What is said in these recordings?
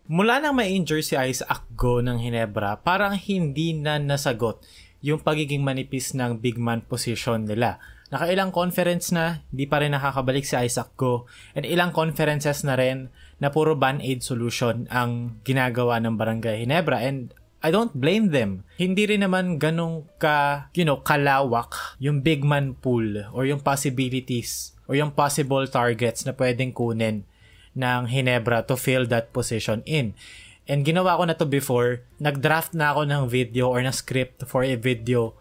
Mula nang ma-injure si Isaac Go ng Ginebra, parang hindi na nasagot yung pagiging manipis ng big man position nila. Nakailang conference na, di pa rin nakakabalik si Isaac Go, and ilang conferences na rin na puro band-aid solution ang ginagawa ng Barangay Ginebra, and I don't blame them. Hindi rin naman ganong kalawak yung big man pool or yung possibilities or yung possible targets na pwedeng kunin ng Ginebra to fill that position in. And ginawa ko na to before. Nag-draft na ako ng video or na script for a video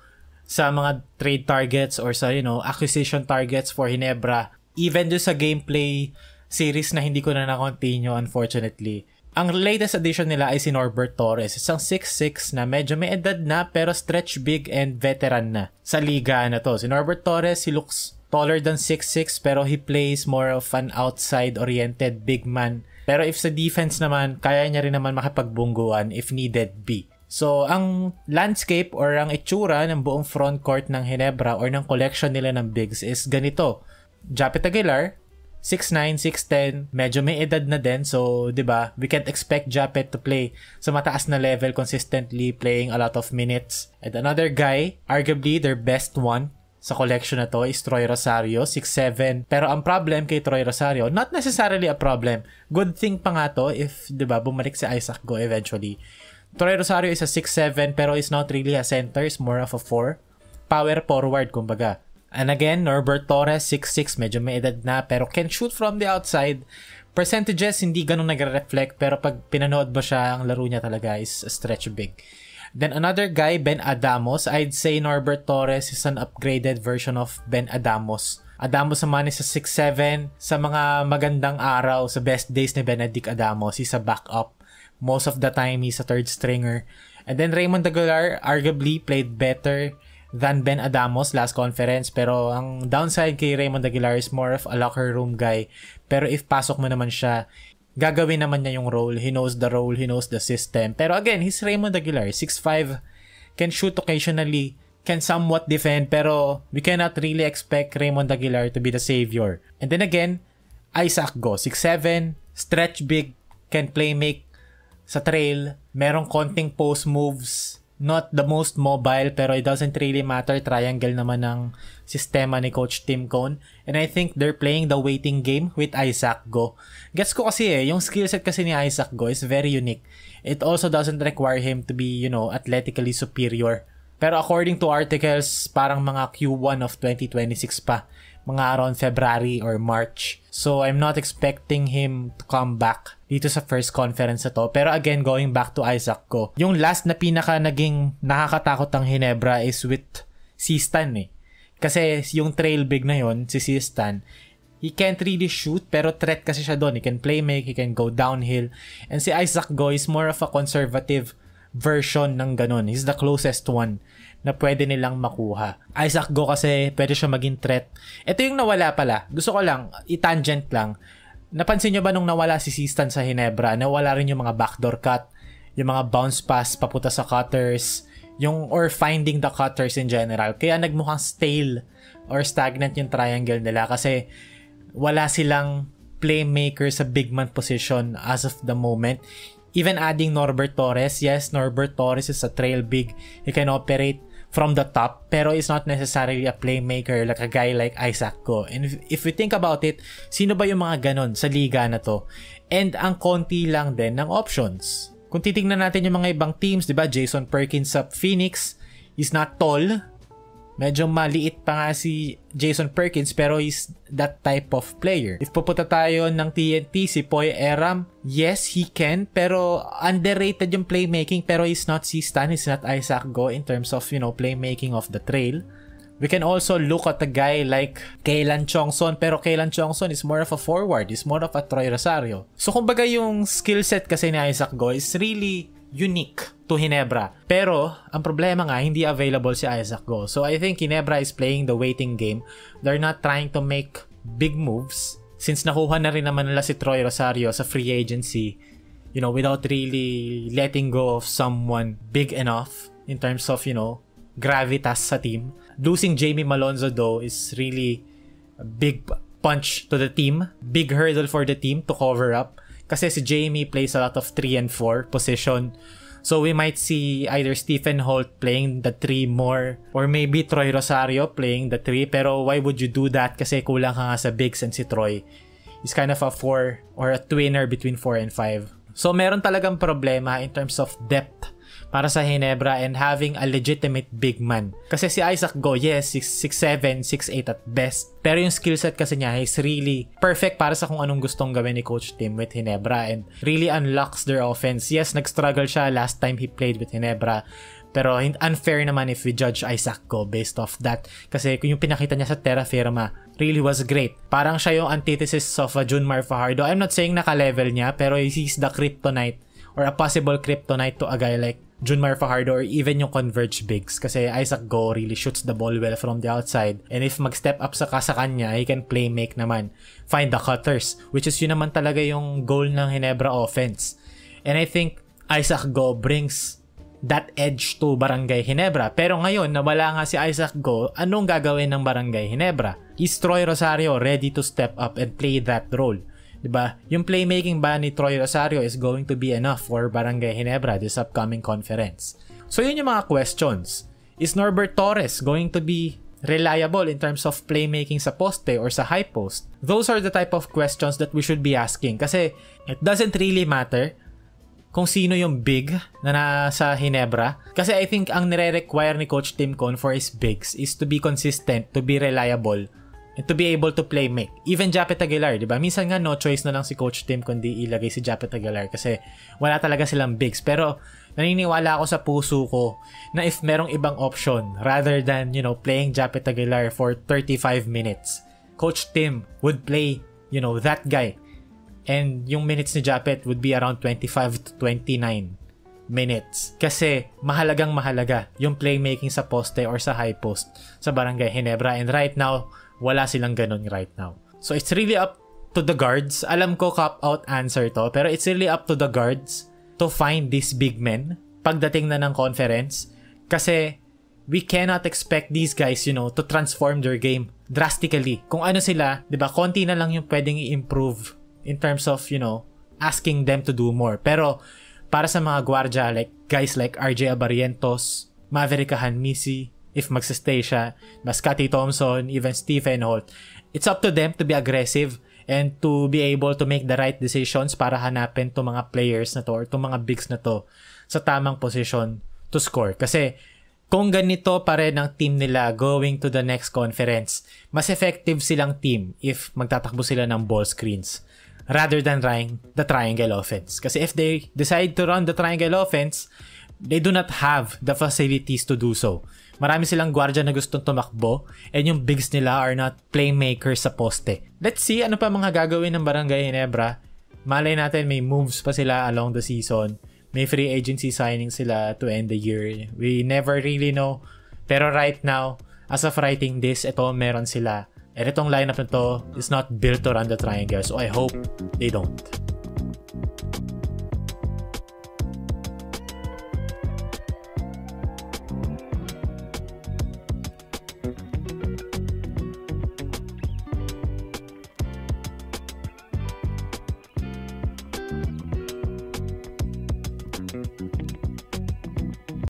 sa mga trade targets or sa, acquisition targets for Ginebra. Even do sa gameplay series na hindi ko na na-continue, unfortunately. Ang latest addition nila ay si Norbert Torres, isang 6'6 na medyo may edad na pero stretch big and veteran na sa liga na to. Si Norbert Torres, he looks taller than 6'6 pero he plays more of an outside-oriented big man. Pero if sa defense naman, kaya niya rin naman makipagbungguan if needed be. So, ang landscape or ang itsura ng buong front court ng Ginebra or ng collection nila ng bigs is ganito. Japet Aguilar, 6'9", 6'10", medyo may edad na din. So, diba, we can't expect Japet to play sa mataas na level consistently, playing a lot of minutes. And another guy, arguably their best one sa collection na to is Troy Rosario, 6'7". Pero ang problem kay Troy Rosario, not necessarily a problem. Good thing pa nga to if, diba, bumalik si Isaac Go eventually. Troy Rosario is a 6'7", pero is not really a center, is more of a 4. Power forward, kumbaga. And again, Norbert Torres, 6'6", medyo may edad na, pero can shoot from the outside. Percentages, hindi ganun nagre-reflect, pero pag pinanood mo siya, ang laro niya talaga is a stretch big. Then another guy, Ben Adamos. I'd say Norbert Torres is an upgraded version of Ben Adamos. Adamos naman is a 6'7". Sa mga magandang araw, sa best days ni Benedict Adamos, he's a backup. Most of the time, he's a third stringer. And then Raymond Aguilar arguably played better than Ben Adamos last conference, pero ang downside kay Raymond Aguilar is more of a locker room guy. Pero if pasok mo naman siya, gagawin naman niya yung role. He knows the role, he knows the system. Pero again, he's Raymond Aguilar, 6'5", can shoot occasionally, can somewhat defend, pero we cannot really expect Raymond Aguilar to be the savior. And then again, Isaac Go, 6'7", stretch big, can play make sa trail, merong konting post moves, not the most mobile, pero it doesn't really matter. Triangle naman ng sistema ni Coach Tim Cone. And I think they're playing the waiting game with Isaac Go. Gets ko kasi yung skill set kasi ni Isaac Go is very unique. It also doesn't require him to be, athletically superior. Pero according to articles, parang mga Q1 of 2026 pa. Mga around February or March. So, I'm not expecting him to come back dito sa first conference na to. Pero again, going back to Isaac Go, yung last na pinaka naging nakakatakot ang Ginebra is with Sistan Kasi yung trail big na yon, si Sistan, he can't really shoot, pero threat kasi siya doon. He can play make, he can go downhill. And si Isaac Go is more of a conservative version ng ganun. He's the closest one na pwede nilang makuha. Isaac Go kasi pwede siya maging threat. Ito yung nawala pala. Gusto ko lang, i-tangent lang. Napansin nyo ba nung nawala si Sistan sa Ginebra, nawala rin yung mga backdoor cut, yung mga bounce pass papunta sa cutters, or finding the cutters in general. Kaya nagmukhang stale or stagnant yung triangle nila kasi wala silang playmaker sa big man position as of the moment. Even adding Norbert Torres, yes, Norbert Torres is a trail big. He can operate from the top, pero is not necessarily a playmaker like a guy like Isaac Go. And if we think about it, sino ba yung mga ganon sa liga na to? And ang konti lang din ng options. Kung titingnan natin yung mga ibang teams, di ba? Jason Perkins sa Phoenix, he's not tall. Medyo maliit pa nga si Jason Perkins, pero he's that type of player. If pupunta tayo ng TNT, si Poy Eram, yes, he can, pero underrated yung playmaking, pero he's not Sistan, he's not Isaac Go in terms of, playmaking of the trail. We can also look at a guy like Kaylan Chongson, pero Kaylan Chongson is more of a forward, is more of a Troy Rosario. So kumbaga yung skill set kasi ni Isaac Go is really unique to Ginebra. Pero, ang problema nga, hindi available si Isaac Go. So, I think Ginebra is playing the waiting game. They're not trying to make big moves. Since nakuha na rin naman nila si Troy Rosario sa free agency, without really letting go of someone big enough in terms of, gravitas sa team. Losing Jamie Malonzo, though, is really a big punch to the team. Big hurdle for the team to cover up. Kasi si Jamie plays a lot of 3 and 4 position. So we might see either Stephen Holt playing the 3 more or maybe Troy Rosario playing the 3. Pero why would you do that? Kasi kulang ka nga sa bigs and si Troy is kind of a 4 or a twinner between 4 and 5. So meron talagang problema in terms of depth para sa Ginebra and having a legitimate big man. Kasi si Isaac Go, yes, 6'7", 6'8 at best. Pero yung skill set kasi niya is really perfect para sa kung anong gustong gawin ni Coach Tim with Ginebra and really unlocks their offense. Yes, nag-struggle siya last time he played with Ginebra. Pero unfair naman if we judge Isaac Go based off that. Kasi yung pinakita niya sa Terra Firma really was great. Parang siya yung antithesis of Junmar Fajardo. I'm not saying naka-level niya, pero he's the kryptonite or a possible kryptonite to a guy like Junmar Fajardo or even yung Converge bigs. Kasi Isaac Go really shoots the ball well from the outside. And if mag-step up sa kanya, he can play make naman. Find the cutters. Which is yun naman talaga yung goal ng Ginebra offense. And I think Isaac Go brings that edge to Barangay Ginebra. Pero ngayon, nawala nga si Isaac Go, anong gagawin ng Barangay Ginebra? Is Troy Rosario ready to step up and play that role? Diba? Yung playmaking ba ni Troy Rosario is going to be enough for Barangay Ginebra this upcoming conference? So yun yung mga questions. Is Norbert Torres going to be reliable in terms of playmaking sa poste or sa high post? Those are the type of questions that we should be asking kasi it doesn't really matter kung sino yung big na nasa Ginebra. Kasi I think ang nire-require ni Coach Tim Con for his bigs is to be consistent, to be reliable, and to be able to play make. Even Japet Aguilar, di ba? Minsan nga no choice na lang si Coach Tim kundi ilagay si Japet Aguilar kasi wala talaga silang bigs. Pero naniniwala ako sa puso ko na if merong ibang option rather than, playing Japet Aguilar for 35 minutes, Coach Tim would play, that guy. And yung minutes ni Japet would be around 25 to 29 minutes. Kasi mahalaga yung playmaking sa poste or sa high post sa Barangay Ginebra. And right now, wala silang ganun right now. So it's really up to the guards. Alam ko cop-out answer to, pero it's really up to the guards to find these big men pagdating na ng conference. Kasi we cannot expect these guys, to transform their game drastically. Kung ano sila, di ba, konti na lang yung pwedeng i-improve in terms of, asking them to do more. Pero para sa mga gwardiya, guys like RJ Abarientos, Maverick Hanmisi, if magsistay siya, Scottie Thompson, even Stephen Holt, it's up to them to be aggressive and to be able to make the right decisions para hanapin itong mga players na to or itong mga bigs na to sa tamang position to score. Kasi kung ganito pa rin ang team nila going to the next conference, mas effective silang team if magtatakbo sila ng ball screens rather than trying the triangle offense. Kasi if they decide to run the triangle offense, they do not have the facilities to do so. Marami silang gwardiya na gustong tumakbo and yung bigs nila are not playmakers sa poste. Let's see ano pa mga gagawin ng Barangay Ginebra. Malay natin may moves pa sila along the season. May free agency signing sila to end the year. We never really know. Pero right now, as of writing this, ito meron sila. And itong lineup na to is not built to run the triangle. So I hope they don't.